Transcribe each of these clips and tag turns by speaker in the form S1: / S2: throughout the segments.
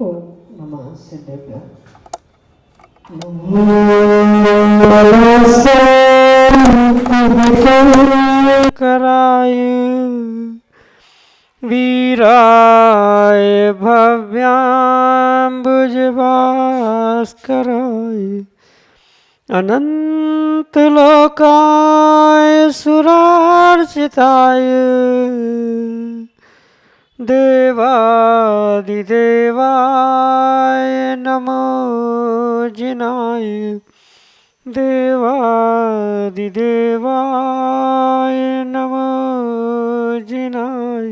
S1: ओम नमः सिद्धेभ्यः। कराय वीराय भव्याम्बुजभास्कराय अनंत लोकाय सुरार्चिताय देवादिदेवाय नमो जिनाय देवादिदेवाय नमो जिनाय।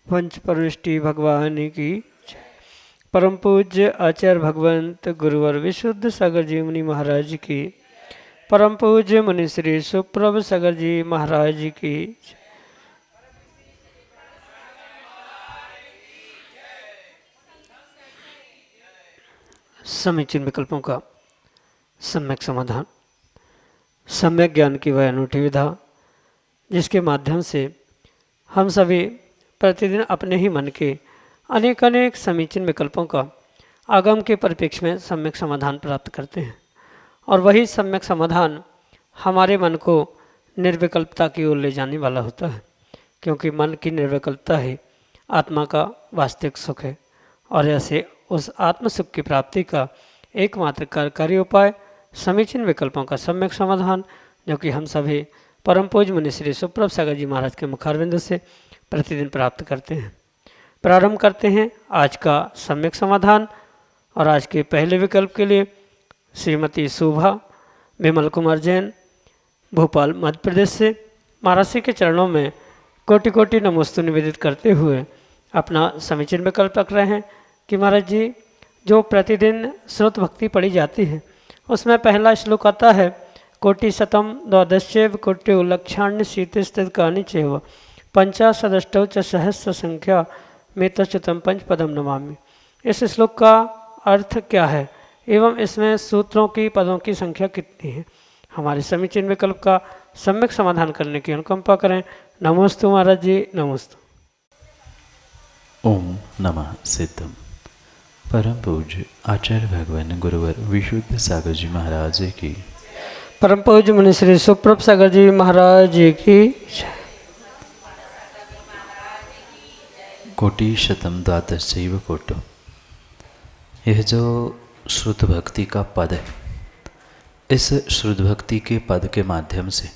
S1: पंच परमेष्टि भगवान की परम पूज्य आचार्य भगवंत गुरुवर विशुद्ध सागर जी मुनि महाराज की, परम पूज्य मुनि श्री सुप्रभ सागर जी महाराज की, समीचीन विकल्पों का सम्यक समाधान, सम्यक ज्ञान की वह अनूठी विधा जिसके माध्यम से हम सभी प्रतिदिन अपने ही मन के अनेक अनेक समीचीन विकल्पों का आगम के परिप्रेक्ष्य में सम्यक समाधान प्राप्त करते हैं और वही सम्यक समाधान हमारे मन को निर्विकल्पता की ओर ले जाने वाला होता है, क्योंकि मन की निर्विकल्पता ही आत्मा का वास्तविक सुख है और ऐसे उस आत्म सुख की प्राप्ति का एकमात्र कार्यकारी उपाय समीचीन विकल्पों का सम्यक समाधान, जो कि हम सभी परम पूज्य मुनि श्री सुप्रभ सागर जी महाराज के मुखारविंद से प्रतिदिन प्राप्त करते हैं। प्रारंभ करते हैं आज का सम्यक समाधान और आज के पहले विकल्प के लिए श्रीमती शोभा विमल कुमार जैन भोपाल मध्य प्रदेश से महाराज श्री के चरणों में कोटि कोटि नमोस्तु निवेदित करते हुए अपना समीचीन विकल्प रख रहे हैं कि महाराज जी जो प्रतिदिन श्रुत भक्ति पढ़ी जाती है उसमें पहला श्लोक आता है कोटि शतम द्वादशैव कोटि लक्षाण्य शीतस्थित कानि चैव पंचाशदष्टौ च सहस्र संख्या में तच्युतम पंच पदम नमामि। इस श्लोक का अर्थ क्या है एवं इसमें सूत्रों की पदों की संख्या कितनी है, हमारे समीचीन विकल्प का सम्यक समाधान करने की अनुकंपा करें। नमोस्तु महाराज जी, नमोस्तु।
S2: ओम नमः सिद्धम। परम पूज्य आचार्य भगवान गुरुवर विशुद्ध सागर जी महाराज की,
S1: परम पूज्य मुनि श्री सुप्रभ सागर जी महाराज की,
S2: कोटि शतम द्वादशैव कोटि। यह जो श्रुत भक्ति का पद है, इस श्रुत भक्ति के पद के माध्यम से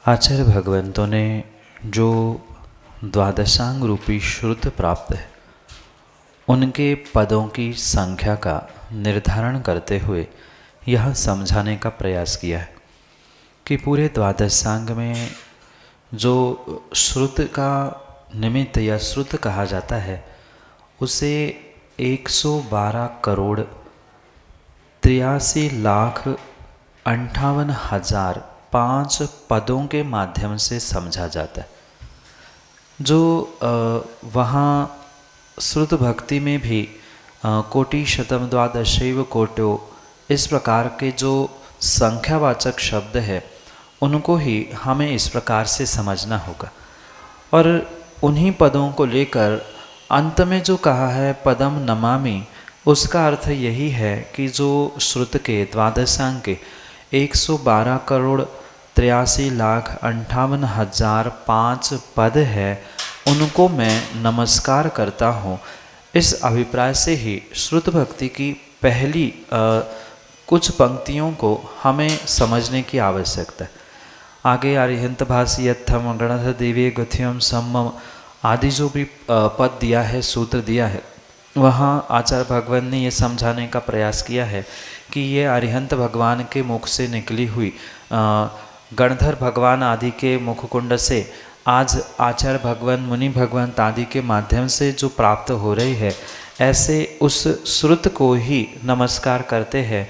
S2: आचार्य भगवंतों ने जो द्वादशांग रूपी श्रुत प्राप्त है उनके पदों की संख्या का निर्धारण करते हुए यह समझाने का प्रयास किया है कि पूरे द्वादशांग में जो श्रुत का निमित्त या श्रुत कहा जाता है उसे 112 करोड़ 83,58,005 पदों के माध्यम से समझा जाता है। जो वहाँ श्रुत भक्ति में भी कोटि शतम द्वादशैव कोटि इस प्रकार के जो संख्यावाचक शब्द है उनको ही हमें इस प्रकार से समझना होगा और उन्हीं पदों को लेकर अंत में जो कहा है पदम नमामि, उसका अर्थ यही है कि जो श्रुत के द्वादशांग के 112 करोड़ 83,58,005 पद है उनको मैं नमस्कार करता हूँ। इस अभिप्राय से ही श्रुत भक्ति की पहली कुछ पंक्तियों को हमें समझने की आवश्यकता है। आगे अरिहंत भासी यत्थम गणथ देवी गथ्यम सम्मम आदि जो भी पद दिया है, सूत्र दिया है, वहाँ आचार्य भगवान ने ये समझाने का प्रयास किया है कि ये अरिहंत भगवान के मुख से निकली हुई गणधर भगवान आदि के मुखकुंड से आज आचार्य भगवान, मुनि भगवान आदि के माध्यम से जो प्राप्त हो रही है, ऐसे उस श्रुत को ही नमस्कार करते हैं।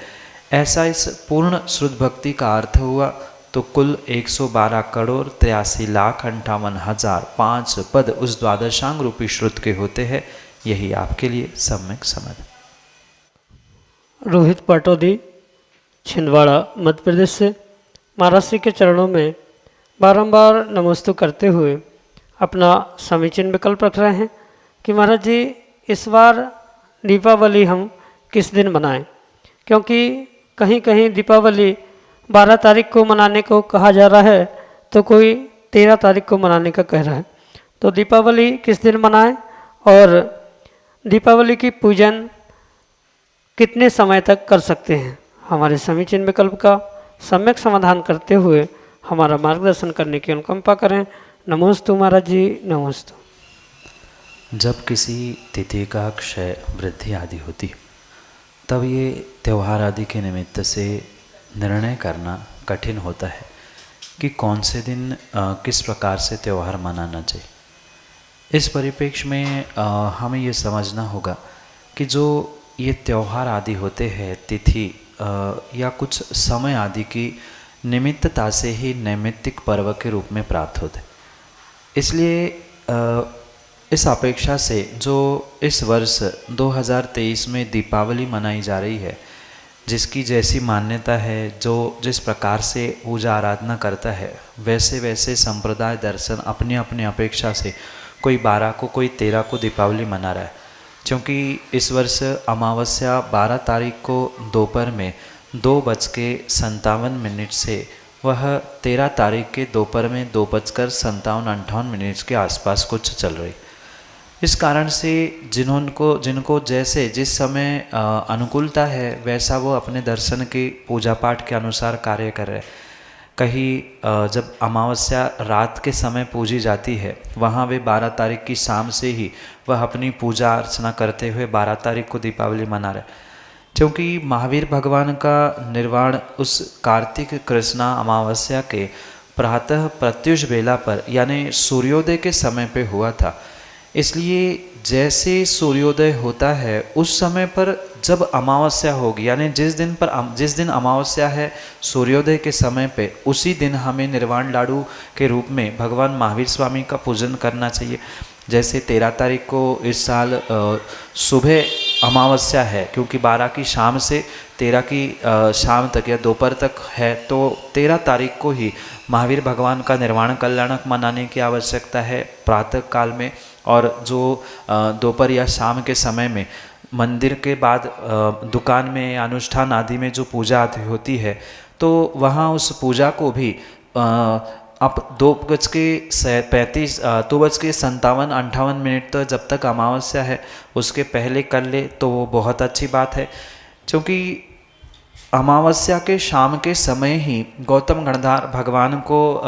S2: ऐसा इस पूर्ण श्रुत भक्ति का अर्थ हुआ। तो कुल 112 करोड़ 83,58,005 पद उस द्वादशांग रूपी श्रुत के होते हैं। यही आपके लिए सम्यक समझ।
S1: रोहित पाटोदी, छिंदवाड़ा, मध्य प्रदेश से महाराज श्री के चरणों में बारंबार नमस्तु करते हुए अपना समीचीन विकल्प रख रहे हैं कि महाराज जी इस बार दीपावली हम किस दिन मनाएं, क्योंकि कहीं कहीं दीपावली 12 तारीख को मनाने को कहा जा रहा है, तो कोई 13 तारीख को मनाने का कह रहा है। तो दीपावली किस दिन मनाएं और दीपावली की पूजन कितने समय तक कर सकते हैं, हमारे समीचीन विकल्प का सम्यक समाधान करते हुए हमारा मार्गदर्शन करने की अनुकंपा करें। नमोस्तु महाराज जी, नमोस्तु।
S2: जब किसी तिथि का क्षय, वृद्धि आदि होती, तब ये त्यौहार आदि के निमित्त से निर्णय करना कठिन होता है कि कौन से दिन किस प्रकार से त्यौहार मनाना चाहिए। इस परिप्रेक्ष्य में हमें ये समझना होगा कि जो ये त्यौहार आदि होते हैं, तिथि या कुछ समय आदि की निमित्तता से ही नैमित्तिक पर्व के रूप में प्राप्त होते। इसलिए इस अपेक्षा से जो इस वर्ष 2023 में दीपावली मनाई जा रही है, जिसकी जैसी मान्यता है, जो जिस प्रकार से पूजा आराधना करता है, वैसे वैसे संप्रदाय दर्शन अपनी अपनी अपेक्षा से कोई 12 को, कोई 13 को दीपावली मना रहा है। क्योंकि इस वर्ष अमावस्या 12 तारीख को दोपहर में 2:57 से वह 13 तारीख के दोपहर में 2:57-58 के आसपास कुछ चल रही। इस कारण से जिनको जैसे जिस समय अनुकूलता है, वैसा वो अपने दर्शन के पूजा पाठ के अनुसार कार्य कर रहे हैं। कहीं जब अमावस्या रात के समय पूजी जाती है, वहाँ वे 12 तारीख की शाम से ही वह अपनी पूजा अर्चना करते हुए 12 तारीख को दीपावली मना रहे। क्योंकि महावीर भगवान का निर्वाण उस कार्तिक कृष्णा अमावस्या के प्रातः प्रत्युष बेला पर यानी सूर्योदय के समय पे हुआ था। इसलिए जैसे सूर्योदय होता है उस समय पर जब अमावस्या होगी, यानी जिस दिन अमावस्या है सूर्योदय के समय पे, उसी दिन हमें निर्वाण लाडू के रूप में भगवान महावीर स्वामी का पूजन करना चाहिए। जैसे 13 तारीख को इस साल सुबह अमावस्या है, क्योंकि 12 की शाम से 13 की शाम तक या दोपहर तक है, तो 13 तारीख को ही महावीर भगवान का निर्वाण कल्याणक मनाने की आवश्यकता है प्रातः काल में। और जो दोपहर या शाम के समय में मंदिर के बाद दुकान में अनुष्ठान आदि में जो पूजा आदि होती है, तो वहाँ उस पूजा को भी अब 2:57-58 तक जब तक अमावस्या है उसके पहले कर ले तो वो बहुत अच्छी बात है। क्योंकि अमावस्या के शाम के समय ही गौतम गणधर भगवान को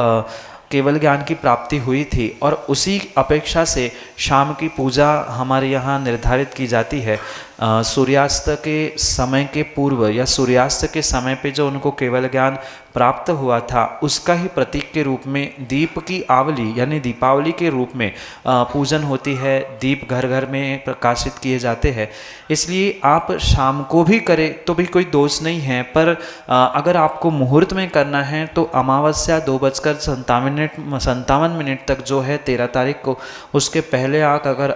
S2: केवल ज्ञान की प्राप्ति हुई थी, और उसी अपेक्षा से शाम की पूजा हमारे यहाँ निर्धारित की जाती है। सूर्यास्त के समय के पूर्व या सूर्यास्त के समय पे जो उनको केवल ज्ञान प्राप्त हुआ था, उसका ही प्रतीक के रूप में दीप की आवली यानी दीपावली के रूप में पूजन होती है। दीप घर घर में प्रकाशित किए जाते हैं। इसलिए आप शाम को भी करें तो भी कोई दोष नहीं है, पर अगर आपको मुहूर्त में करना है तो अमावस्या 2:57 तक जो है 13 तारीख को, उसके पहले आप अगर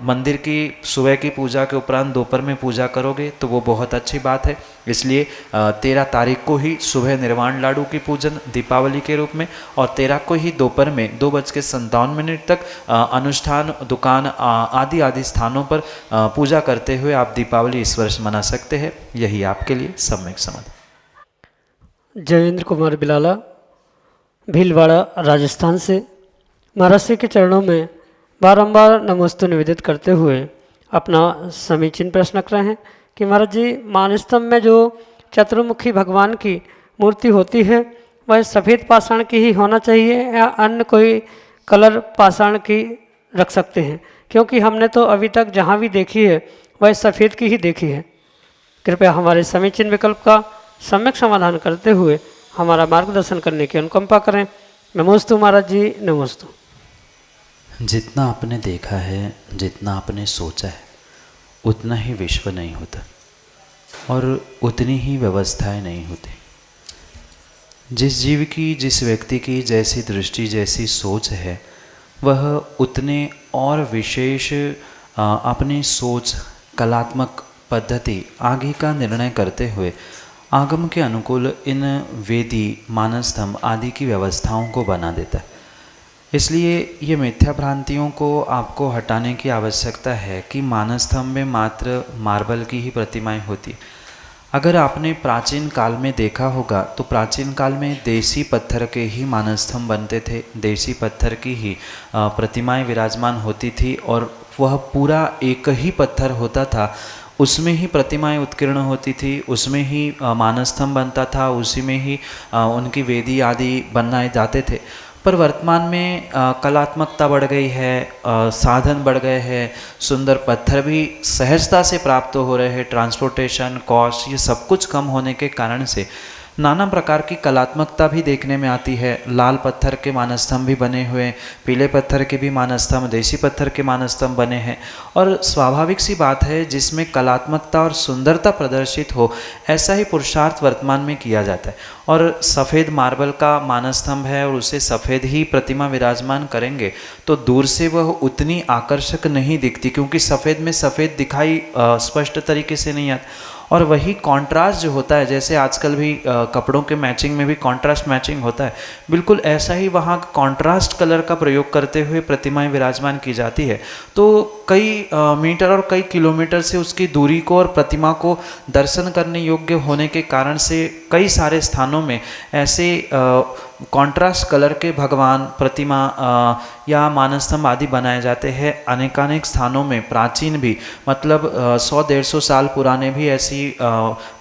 S2: मंदिर की सुबह की पूजा के उपरांत दोपहर में पूजा करोगे तो वो बहुत अच्छी बात है। इसलिए 13 तारीख को ही सुबह निर्वाण लाडू की पूजन दीपावली के रूप में, और 13 को ही दोपहर में 2:57 तक अनुष्ठान दुकान आदि स्थानों पर पूजा करते हुए आप दीपावली इस वर्ष मना सकते हैं। यही आपके लिए सम्यक समझ।
S1: जयेंद्र कुमार बिलाला, भीलवाड़ा, राजस्थान से महाराज श्री के चरणों में बारंबार नमोस्तु निवेदित करते हुए अपना समीचीन प्रश्न रख रहे हैं कि महाराज जी मानस्तंभ में जो चतुर्मुखी भगवान की मूर्ति होती है वह सफ़ेद पाषाण की ही होना चाहिए या अन्य कोई कलर पाषाण की रख सकते हैं? क्योंकि हमने तो अभी तक जहाँ भी देखी है वह सफ़ेद की ही देखी है। कृपया हमारे समीचीन विकल्प का सम्यक समाधान करते हुए हमारा मार्गदर्शन करने की अनुकंपा करें। नमोस्तु महाराज जी, नमोस्तु।
S2: जितना आपने देखा है, जितना आपने सोचा है, उतना ही विश्व नहीं होता और उतनी ही व्यवस्थाएं नहीं होती। जिस जीव की, जिस व्यक्ति की जैसी दृष्टि, जैसी सोच है, वह उतने और विशेष अपनी सोच, कलात्मक पद्धति आगे का निर्णय करते हुए आगम के अनुकूल इन वेदी, मानसधम आदि की व्यवस्थाओं को बना देता है। इसलिए ये मिथ्या भ्रांतियों को आपको हटाने की आवश्यकता है कि मानसधम में मात्र मार्बल की ही प्रतिमाएं होती है। अगर आपने प्राचीन काल में देखा होगा तो प्राचीन काल में देसी पत्थर के ही मानसस्तंभ बनते थे, देसी पत्थर की ही प्रतिमाएं विराजमान होती थी और वह पूरा एक ही पत्थर होता था, उसमें ही प्रतिमाएं उत्कीर्ण होती थी, उसमें ही मानसस्तंभ बनता था, उसी में ही उनकी वेदी आदि बनाए जाते थे। पर वर्तमान में कलात्मकता बढ़ गई है, साधन बढ़ गए हैं, सुंदर पत्थर भी सहजता से प्राप्त हो रहे हैं, ट्रांसपोर्टेशन कॉस्ट ये सब कुछ कम होने के कारण से नाना प्रकार की कलात्मकता भी देखने में आती है। लाल पत्थर के मानसस्तंभ भी बने हुए, पीले पत्थर के भी मानसस्तंभ, देसी पत्थर के मानसस्तंभ बने हैं और स्वाभाविक सी बात है जिसमें कलात्मकता और सुंदरता प्रदर्शित हो, ऐसा ही पुरुषार्थ वर्तमान में किया जाता है। और सफ़ेद मार्बल का मानसस्तंभ है और उसे सफ़ेद ही प्रतिमा विराजमान करेंगे तो दूर से वह उतनी आकर्षक नहीं दिखती, क्योंकि सफ़ेद में सफ़ेद दिखाई स्पष्ट तरीके से नहीं आता। और वही कॉन्ट्रास्ट जो होता है, जैसे आजकल भी कपड़ों के मैचिंग में भी कॉन्ट्रास्ट मैचिंग होता है, बिल्कुल ऐसा ही वहाँ कॉन्ट्रास्ट कलर का प्रयोग करते हुए प्रतिमाएं विराजमान की जाती है। तो कई मीटर और कई किलोमीटर से उसकी दूरी को और प्रतिमा को दर्शन करने योग्य होने के कारण से कई सारे स्थानों में ऐसे कॉन्ट्रास्ट कलर के भगवान, प्रतिमा या मानसस्तंभ आदि बनाए जाते हैं। अनेकानेक स्थानों में प्राचीन भी, मतलब 100-150 साल पुराने भी ऐसी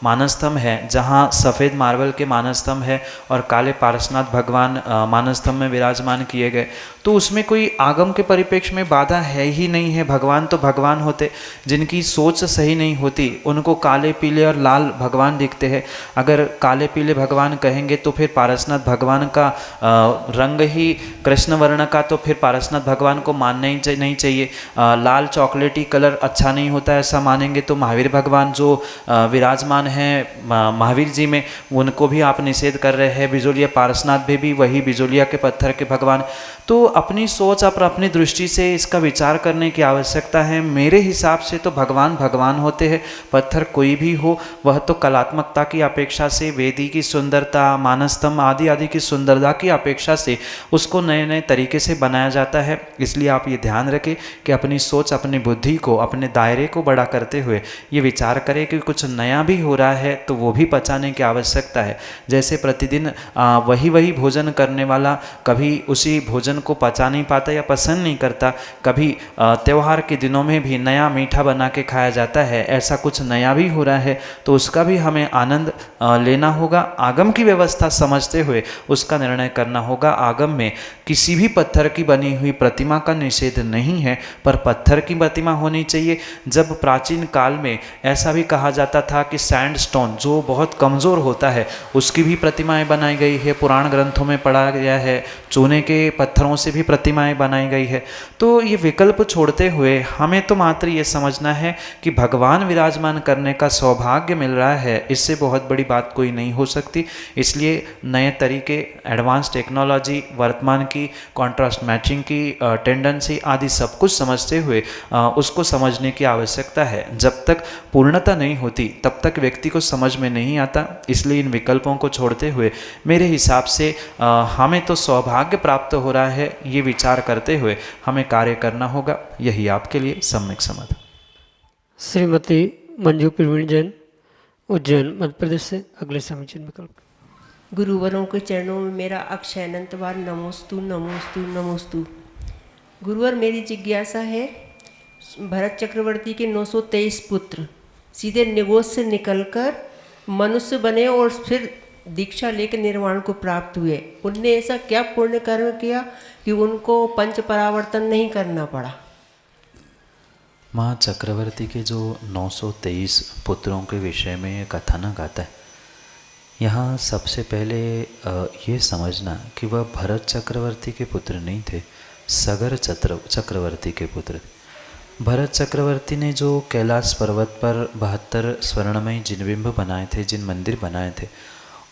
S2: मानसस्तंभ है जहाँ सफ़ेद मार्बल के मानसस्तंभ है और काले पारसनाथ भगवान मानसस्तंभ में विराजमान किए गए। तो उसमें कोई आगम के परिप्रेक्ष्य में बाधा है ही नहीं है। भगवान तो भगवान होते, जिनकी सोच सही नहीं होती उनको काले, पीले और लाल भगवान दिखते हैं। अगर काले पीले भगवान कहेंगे तो फिर पारसनाथ भगवान का रंग ही कृष्ण वर्ण का, तो फिर पारसनाथ भगवान को मानना ही नहीं चाहिए। लाल चॉकलेटी कलर अच्छा नहीं होता है ऐसा मानेंगे तो महावीर भगवान जो विराजमान हैं महावीर जी में, उनको भी आप निषेध कर रहे हैं। बिजोलिया पारसनाथ भी वही बिजोलिया के पत्थर के भगवान। तो अपनी सोच और अपनी दृष्टि से इसका विचार करने की आवश्यकता है। मेरे हिसाब से तो भगवान भगवान होते हैं, पत्थर कोई भी हो, वह तो कलात्मकता की अपेक्षा से, वेदी की सुंदरता, मानसस्तंभ आदि आदि की सुंदरता की अपेक्षा से उसको नए नए तरीके से बनाया जाता है। इसलिए आप ये ध्यान रखें कि अपनी सोच, अपनी बुद्धि को, अपने दायरे को बड़ा करते हुए ये विचार करें कि कुछ नया भी हो रहा है तो वो भी पचाने की आवश्यकता है। जैसे प्रतिदिन वही भोजन करने वाला कभी उसी भोजन को पचा नहीं पाता या पसंद नहीं करता, कभी त्यौहार के दिनों में भी नया मीठा बना के खाया जाता है, ऐसा कुछ नया भी हो रहा है तो उसका भी हमें आनंद लेना होगा। आगम की व्यवस्था समझते हुए उसका निर्णय करना होगा। आगम में किसी भी पत्थर की बनी हुई प्रतिमा का निषेध नहीं है, पर पत्थर की प्रतिमा होनी चाहिए। जब प्राचीन काल में ऐसा भी कहा जाता था कि सैंडस्टोन जो बहुत कमज़ोर होता है उसकी भी प्रतिमाएं बनाई गई है, पुराण ग्रंथों में पढ़ा गया है। चूने के पत्थरों से भी प्रतिमाएं बनाई गई है। तो ये विकल्प छोड़ते हुए हमें तो मात्र ये समझना है कि भगवान विराजमान करने का सौभाग्य मिल रहा है, इससे बहुत बड़ी बात कोई नहीं हो सकती। इसलिए नए तरीके, एडवांस टेक्नोलॉजी, वर्तमान की कॉन्ट्रास्ट मैचिंग की टेंडेंसी आदि सब कुछ समझते हुए उसको समझने की आवश्यकता है। जब तक पूर्णता नहीं होती तब तक व्यक्ति को समझ में नहीं आता। इसलिए इन विकल्पों को छोड़ते हुए मेरे हिसाब से हमें तो सौभाग्य प्राप्त हो रहा है, ये विचार करते हुए हमें कार्य करना होगा। यही आपके लिए सम्यक समाधान।
S1: श्रीमती मंजू प्रवीण जैन, उज्जैन मध्य प्रदेश से अगले समीचीन विकल्प।
S3: गुरुवरों के चरणों में मेरा अक्षय अनंतवार नमोस्तु नमोस्तु नमोस्तु। गुरुवर, मेरी जिज्ञासा है, भरत चक्रवर्ती के 923 पुत्र सीधे निगोद से निकलकर मनुष्य बने और फिर दीक्षा लेकर निर्वाण को प्राप्त हुए। उनने ऐसा क्या पुण्य कर्म किया कि उनको पंच परावर्तन नहीं करना पड़ा?
S2: माँ चक्रवर्ती के जो 923 पुत्रों के विषय में कथानक आता है, यहाँ सबसे पहले ये समझना कि वह भरत चक्रवर्ती के पुत्र नहीं थे, सगर चक्रवर्ती के पुत्र थे। भरत चक्रवर्ती ने जो कैलाश पर्वत पर 72 स्वर्णमय जिन बिंब बनाए थे, जिन मंदिर बनाए थे,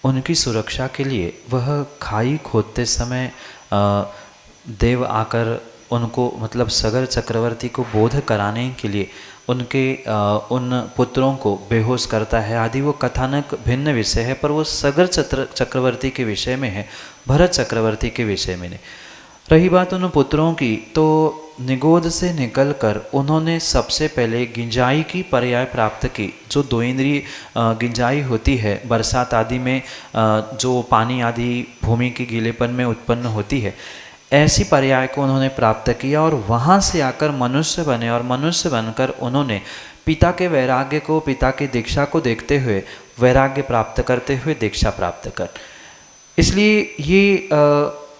S2: उनकी सुरक्षा के लिए वह खाई खोदते समय देव आकर उनको, मतलब सगर चक्रवर्ती को बोध कराने के लिए उनके उन पुत्रों को बेहोश करता है आदि। वो कथानक भिन्न विषय है, पर वो सगर चक्रवर्ती के विषय में है, भरत चक्रवर्ती के विषय में नहीं। रही बात उन पुत्रों की, तो निगोद से निकलकर उन्होंने सबसे पहले गिंजाई की पर्याय प्राप्त की। जो 2 इंद्रिय गिंजाई होती है बरसात आदि में, जो पानी आदि भूमि के गीलेपन में उत्पन्न होती है, ऐसी पर्याय को उन्होंने प्राप्त किया और वहाँ से आकर मनुष्य बने और मनुष्य बनकर उन्होंने पिता के वैराग्य को, पिता की दीक्षा को देखते हुए वैराग्य प्राप्त करते हुए दीक्षा प्राप्त कर। इसलिए ये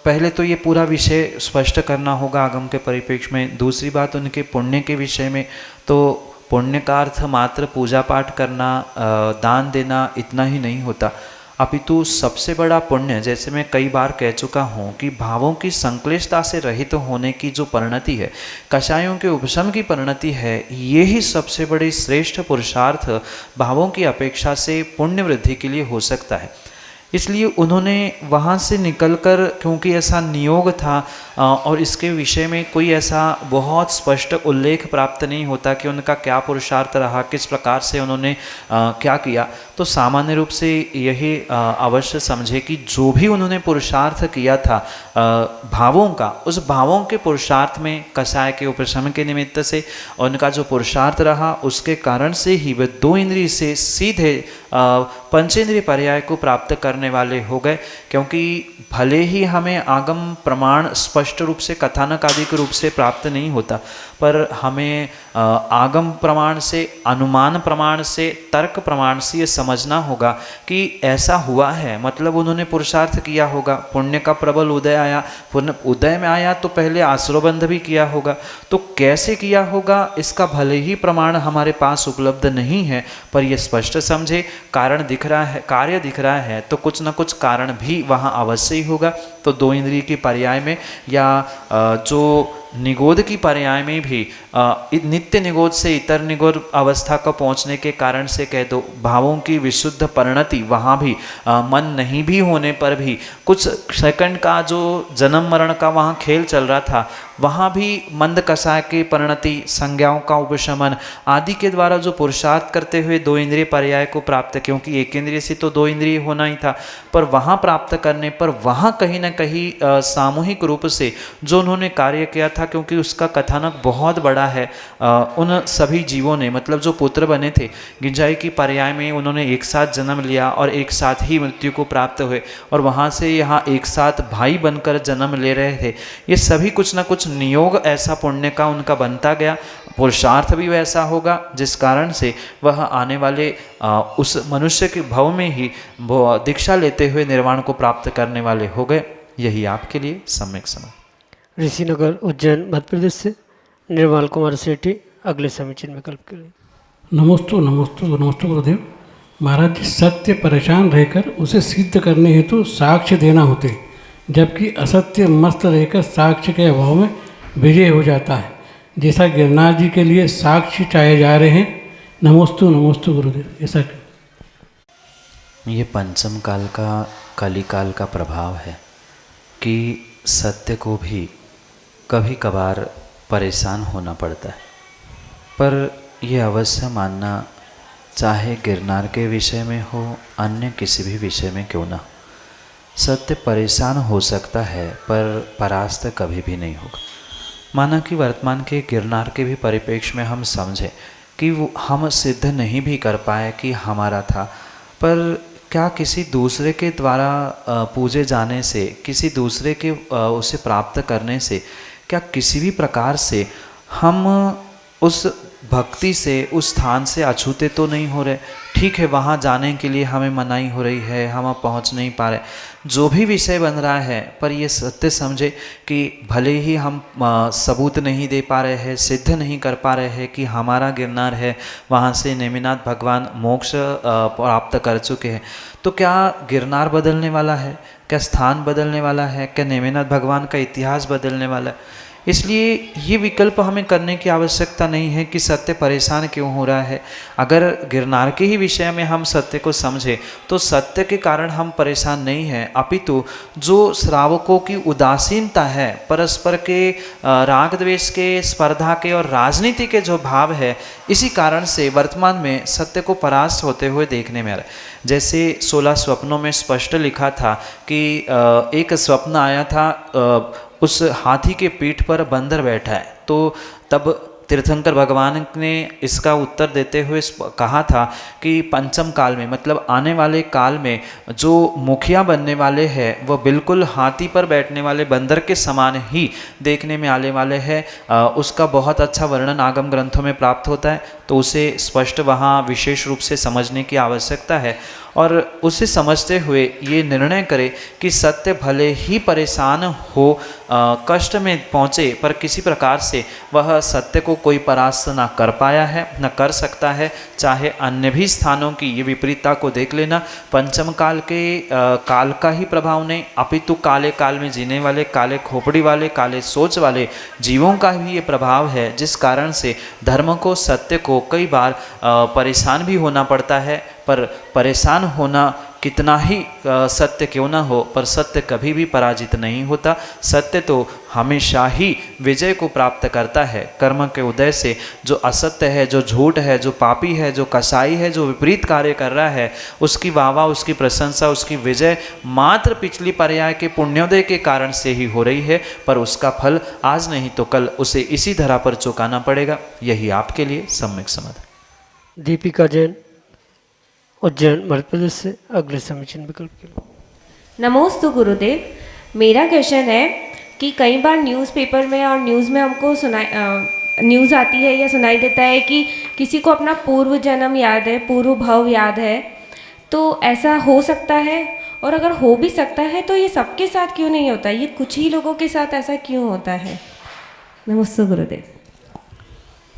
S2: पहले तो ये पूरा विषय स्पष्ट करना होगा आगम के परिप्रेक्ष्य में। दूसरी बात उनके पुण्य के विषय में, तो पुण्य का अर्थ मात्र पूजा पाठ करना, दान देना इतना ही नहीं होता, अपितु सबसे बड़ा पुण्य, जैसे मैं कई बार कह चुका हूँ कि भावों की संक्लिष्टता से रहित होने की जो परिणति है, कषायों के उपशम की परिणति है, यही सबसे बड़ी श्रेष्ठ पुरुषार्थ भावों की अपेक्षा से पुण्य वृद्धि के लिए हो सकता है। इसलिए उन्होंने वहाँ से निकलकर, क्योंकि ऐसा नियोग था और इसके विषय में कोई ऐसा बहुत स्पष्ट उल्लेख प्राप्त नहीं होता कि उनका क्या पुरुषार्थ रहा, किस प्रकार से उन्होंने क्या किया, तो सामान्य रूप से यही अवश्य समझे कि जो भी उन्होंने पुरुषार्थ किया था भावों का, उस भावों के पुरुषार्थ में कषाय के उपशम के निमित्त से उनका जो पुरुषार्थ रहा, उसके कारण से ही वे 2 इंद्रिय से सीधे पंचेंद्रिय पर्याय को प्राप्त करने वाले हो गए। क्योंकि भले ही हमें आगम प्रमाण स्पष्ट रूप से कथानक आदि के रूप से प्राप्त नहीं होता, पर हमें आगम प्रमाण से, अनुमान प्रमाण से, तर्क प्रमाण से ये समझना होगा कि ऐसा हुआ है, मतलब उन्होंने पुरुषार्थ किया होगा, पुण्य का प्रबल उदय आया, पुण्य उदय में आया तो पहले आश्रयबंध भी किया होगा, तो कैसे किया होगा इसका भले ही प्रमाण हमारे पास उपलब्ध नहीं है, पर यह स्पष्ट समझे कारण दिख रहा है, कार्य दिख रहा है, तो कुछ न कुछ कारण भी वहाँ अवश्य ही होगा। तो 2 इंद्रिय की पर्याय में या जो निगोद की पर्याय में भी नित्य निगोद से इतर निगोद अवस्था का पहुँचने के कारण से कह दो, भावों की विशुद्ध परिणति वहाँ भी मन नहीं भी होने पर भी कुछ सेकंड का जो जन्म मरण का वहाँ खेल चल रहा था, वहाँ भी मंद कषाय की परिणति, संज्ञाओं का उपशमन आदि के द्वारा जो पुरुषार्थ करते हुए 2 इंद्रिय पर्याय को प्राप्त, क्योंकि एक इंद्रिय से तो 2 इंद्रिय होना ही था, पर वहाँ प्राप्त करने पर वहाँ कहीं न कहीं सामूहिक रूप से जो उन्होंने कार्य किया था, क्योंकि उसका कथानक बहुत बड़ा है, उन सभी जीवों ने, मतलब जो पुत्र बने थे गिंजाई की पर्याय में, उन्होंने एक साथ जन्म लिया और एक साथ ही मृत्यु को प्राप्त हुए और वहाँ से यहाँ एक साथ भाई बनकर जन्म ले रहे थे। ये सभी कुछ न कुछ नियोग ऐसा पुण्य का उनका बनता गया, पुरुषार्थ भी वैसा होगा जिस कारण से वह आने वाले उस मनुष्य के भव में ही दीक्षा लेते हुए निर्वाण को प्राप्त करने वाले हो गए। यही आपके लिए सम्यक समझ।
S1: ऋषिनगर उज्जैन मध्य प्रदेश से निर्मल कुमार सेठी अगले समीचीन विकल्प के लिए।
S4: नमोस्तु नमोस्तु नमोस्तु गुरुदेव। महाराज जी, सत्य परेशान रहकर उसे सिद्ध करने हेतु साक्ष्य देना होते, जबकि असत्य मस्त रहकर साक्ष्य के अभाव में विजय हो जाता है, जैसा गिरनार जी के लिए साक्ष्य चाहे जा रहे हैं। नमोस्तु नमोस्तु गुरुदेव। ऐसा
S2: ये पंचम काल का, कलिकाल का प्रभाव है कि सत्य को भी कभी कभार परेशान होना पड़ता है, पर यह अवश्य मानना, चाहे गिरनार के विषय में हो, अन्य किसी भी विषय में क्यों ना हो, सत्य परेशान हो सकता है पर परास्त कभी भी नहीं होगा। माना कि वर्तमान के गिरनार के भी परिप्रेक्ष्य में हम समझें कि वो हम सिद्ध नहीं भी कर पाए कि हमारा था, पर क्या किसी दूसरे के द्वारा पूजे जाने से, किसी दूसरे के उसे प्राप्त करने से, क्या किसी भी प्रकार से हम उस भक्ति से, उस स्थान से अछूते तो नहीं हो रहे? ठीक है वहाँ जाने के लिए हमें मनाही हो रही है, हम अब पहुँच नहीं पा रहे, जो भी विषय बन रहा है, पर ये सत्य समझे कि भले ही हम सबूत नहीं दे पा रहे हैं, सिद्ध नहीं कर पा रहे हैं कि हमारा गिरनार है, वहाँ से नेमिनाथ भगवान मोक्ष प्राप्त कर चुके हैं, तो क्या गिरनार बदलने वाला है? क्या स्थान बदलने वाला है? क्या नेमिनाथ भगवान का इतिहास बदलने वाला है? इसलिए ये विकल्प हमें करने की आवश्यकता नहीं है कि सत्य परेशान क्यों हो रहा है। अगर गिरनार के ही विषय में हम सत्य को समझें तो सत्य के कारण हम परेशान नहीं हैं, अपितु जो श्रावकों की उदासीनता है, परस्पर के राग द्वेष के, स्पर्धा के और राजनीति के जो भाव है, इसी कारण से वर्तमान में सत्य को परास्त होते हुए देखने में आ रहा है। जैसे 16 स्वप्नों में स्पष्ट लिखा था कि एक स्वप्न आया था, उस हाथी के पीठ पर बंदर बैठा है, तो तब तीर्थंकर भगवान ने इसका उत्तर देते हुए कहा था कि पंचम काल में, मतलब आने वाले काल में जो मुखिया बनने वाले हैं वह बिल्कुल हाथी पर बैठने वाले बंदर के समान ही देखने में आने वाले हैं। उसका बहुत अच्छा वर्णन आगम ग्रंथों में प्राप्त होता है, तो उसे स्पष्ट वहाँ विशेष रूप से समझने की आवश्यकता है और उसे समझते हुए ये निर्णय करे कि सत्य भले ही परेशान हो, कष्ट में पहुँचे, पर किसी प्रकार से वह सत्य को कोई परास्त ना कर पाया है, न कर सकता है। चाहे अन्य भी स्थानों की ये विपरीतता को देख लेना, पंचम काल के काल का ही प्रभाव नहीं, अपितु काले काल में जीने वाले, काले खोपड़ी वाले, काले सोच वाले जीवों का भी ये प्रभाव है, जिस कारण से धर्म को, सत्य को कई बार परेशान भी होना पड़ता है। पर परेशान होना कितना ही सत्य क्यों ना हो, पर सत्य कभी भी पराजित नहीं होता। सत्य तो हमेशा ही विजय को प्राप्त करता है। कर्म के उदय से जो असत्य है, जो झूठ है, जो पापी है, जो कसाई है, जो विपरीत कार्य कर रहा है, उसकी वाहवाह, उसकी प्रशंसा, उसकी विजय मात्र पिछली पर्याय के पुण्योदय के कारण से ही हो रही है, पर उसका फल आज नहीं तो कल उसे इसी धरा पर चुकाना पड़ेगा। यही आपके लिए सम्यक समाधान।
S1: दीपिका जैन, उज्जैन, मध्य प्रदेश से अगले समीचीन विकल्प के लिए।
S5: नमोस्तु गुरुदेव। मेरा क्वेश्चन है कि कई बार न्यूज़पेपर में और न्यूज़ में हमको न्यूज़ आती है या सुनाई देता है कि किसी को अपना पूर्व जन्म याद है, पूर्व भव याद है, तो ऐसा हो सकता है? और अगर हो भी सकता है तो ये सबके साथ क्यों नहीं होता, ये कुछ ही लोगों के साथ ऐसा क्यों होता है? नमस्ते गुरुदेव।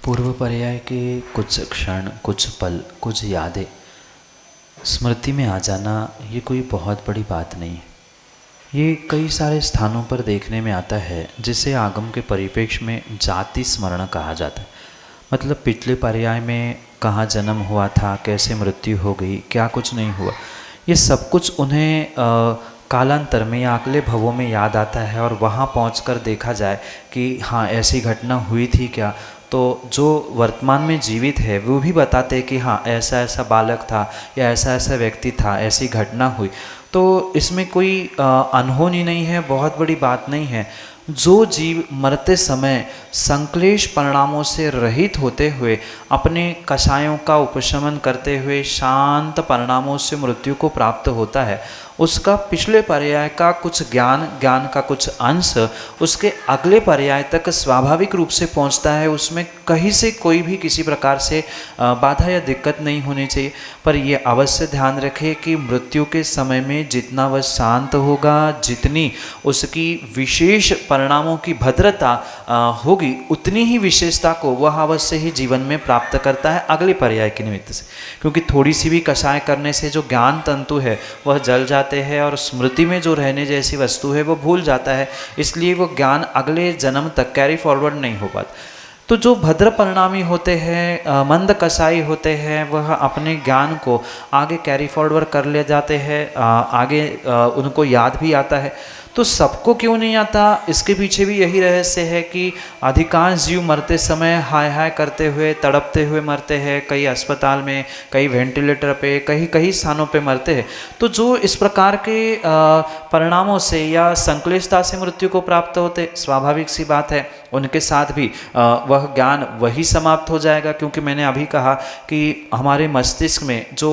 S2: पूर्व पर्याय के कुछ क्षण, कुछ पल, कुछ यादें स्मृति में आ जाना, ये कोई बहुत बड़ी बात नहीं है। ये कई सारे स्थानों पर देखने में आता है, जिसे आगम के परिप्रेक्ष्य में जाति स्मरण कहा जाता है। मतलब पिछले पर्याय में कहाँ जन्म हुआ था, कैसे मृत्यु हो गई, क्या कुछ नहीं हुआ, ये सब कुछ उन्हें कालांतर में या अगले भवों में याद आता है और वहाँ पहुंचकर देखा जाए कि हाँ ऐसी घटना हुई थी क्या, तो जो वर्तमान में जीवित है वो भी बताते हैं कि हाँ ऐसा ऐसा बालक था या ऐसा ऐसा व्यक्ति था, ऐसी घटना हुई। तो इसमें कोई अनहोनी नहीं है, बहुत बड़ी बात नहीं है। जो जीव मरते समय संक्लेश परिणामों से रहित होते हुए अपने कषायों का उपशमन करते हुए शांत परिणामों से मृत्यु को प्राप्त होता है, उसका पिछले पर्याय का कुछ ज्ञान का कुछ अंश उसके अगले पर्याय तक स्वाभाविक रूप से पहुंचता है। उसमें कहीं से कोई भी किसी प्रकार से बाधा या दिक्कत नहीं होनी चाहिए। पर यह अवश्य ध्यान रखें कि मृत्यु के समय में जितना वह शांत होगा, जितनी उसकी विशेष परिणामों की भद्रता होगी, उतनी ही विशेषता को वह अवश्य ही जीवन में प्राप्त करता है अगले पर्याय के निमित्त से। क्योंकि थोड़ी सी भी कषाय करने से जो ज्ञान तंतु है वह जल जाते हैं और स्मृति में जो रहने जैसी वस्तु है वो भूल जाता है, इसलिए वो ज्ञान अगले जन्म तक कैरी फॉरवर्ड नहीं हो पाता। तो जो भद्र परिणामी होते हैं, मंद कसाई होते हैं, वह अपने ज्ञान को आगे कैरी फॉरवर्ड कर ले जाते हैं, आगे उनको याद भी आता है। तो सबको क्यों नहीं आता, इसके पीछे भी यही रहस्य है कि अधिकांश जीव मरते समय हाय हाय करते हुए, तड़पते हुए मरते हैं। कई अस्पताल में, कई वेंटिलेटर पे, कई स्थानों पे मरते हैं। तो जो इस प्रकार के परिणामों से या संक्लिष्टता से मृत्यु को प्राप्त होते, स्वाभाविक सी बात है उनके साथ भी वह ज्ञान वही समाप्त हो जाएगा। क्योंकि मैंने अभी कहा कि हमारे मस्तिष्क में जो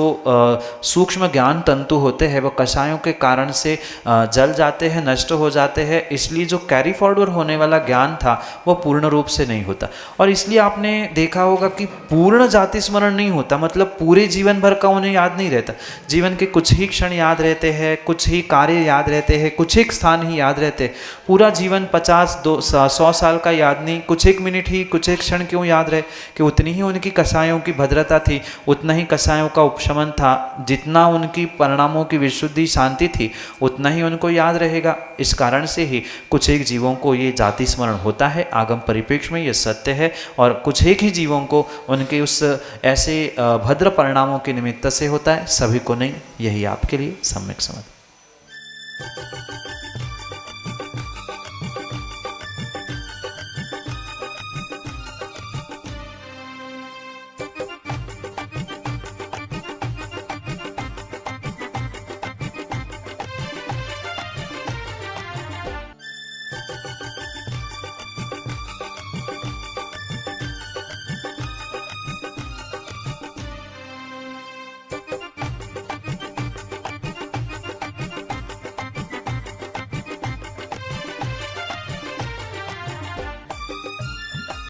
S2: सूक्ष्म ज्ञान तंतु होते हैं वह कषायों के कारण से जल जाते हैं, नष्ट हो जाते हैं, इसलिए जो कैरी फॉरवर्ड होने वाला ज्ञान था वो पूर्ण रूप से नहीं होता। और इसलिए आपने देखा होगा कि पूर्ण जाति स्मरण नहीं होता, मतलब पूरे जीवन भर का उन्हें याद नहीं रहता। जीवन के कुछ ही क्षण याद रहते हैं, कुछ ही कार्य याद रहते हैं, कुछ ही स्थान ही याद रहते हैं। पूरा जीवन 50-100 साल का याद नहीं, कुछ एक मिनट ही, कुछ एक क्षण क्यों याद रहे कि उतनी ही उनकी कसायों की भद्रता थी, उतना ही कसायों का उपशमन था, जितना उनकी परिणामों की विशुद्धि शांति थी उतना ही उनको याद रहेगा। इस कारण से ही कुछ एक जीवों को ये जाति स्मरण होता है, आगम परिप्रेक्ष्य में ये सत्य है, और कुछ एक ही जीवों को उनके उस ऐसे भद्र परिणामों के निमित्त से होता है, सभी को नहीं। यही आपके लिए सम्यक समझ।